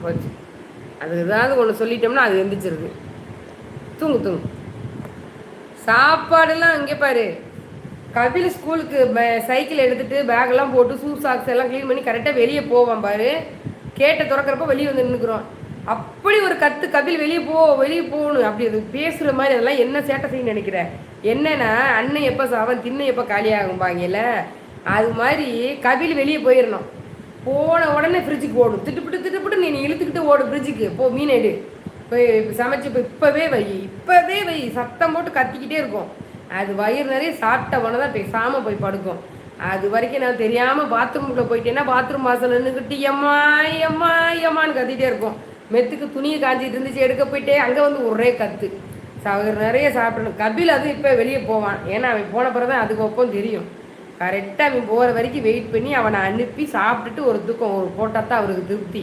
போச்சு. அது ஏதாவது ஒன்று சொல்லிட்டோம்னா அது எந்திரிச்சிருது. தூங்கு தூங்கு. சாப்பாடுலாம் அங்கே பாரு. கபில் ஸ்கூலுக்கு சைக்கிள் எடுத்துட்டு பேக்கெல்லாம் போட்டு ஷூ சாக்ஸ் எல்லாம் க்ளீன் பண்ணி கரெக்டாக வெளியே போவான் பாரு. கேட்டை திறக்கிறப்ப வெளியே வந்து நின்றுக்குறோம். அப்படி ஒரு கத்து, கபில் வெளியே போ வெளியே போகணும். அப்படி அது பேசுகிற மாதிரி அதெல்லாம் என்ன சேட்டை செய்யணும்னு நினைக்கிற? என்னன்னா அண்ணன் எப்போ அவன் தின்ன எப்போ காலியாகும்பாங்கல்ல, அது மாதிரி கபில் வெளியே போயிடணும். போன உடனே ஃப்ரிட்ஜுக்கு ஓடும். திட்டுப்பிட்டு நீ இழுத்துக்கிட்டு ஓடும் ஃப்ரிட்ஜுக்கு. போ மீன் எடு, போய் சமைச்சு இப்போ இப்போவே வை சத்தம் போட்டு கத்திக்கிட்டே இருக்கும். அது வயிறு நிறைய சாப்பிட்ட உடனே தான் பேசாமல் போய் படுக்கும். அது வரைக்கும் நான் தெரியாமல் பாத்ரூமுக்குள்ளே போயிட்டேன்னா பாத்ரூம் வாசல் நின்றுக்கிட்டு எம்மா எம்மா எம்மான்னு கத்திகிட்டே இருக்கும். மெத்துக்கு துணியை காஞ்சிட்டு இருந்துச்சு, எடுக்க போயிட்டே அங்கே வந்து ஒரே கத்து. நிறைய சாப்பிடணும். கபில் அது இப்போ வெளியே போவான். ஏன்னா அவன் போன பிறகு தான் அதுக்கு ஒப்பம் தெரியும். கரெக்டாக அவன் போகிற வரைக்கும் வெயிட் பண்ணி அவனை அனுப்பி சாப்பிட்டுட்டு ஒரு தூக்கம் ஒரு போட்டால் தான் அவருக்கு திருப்தி.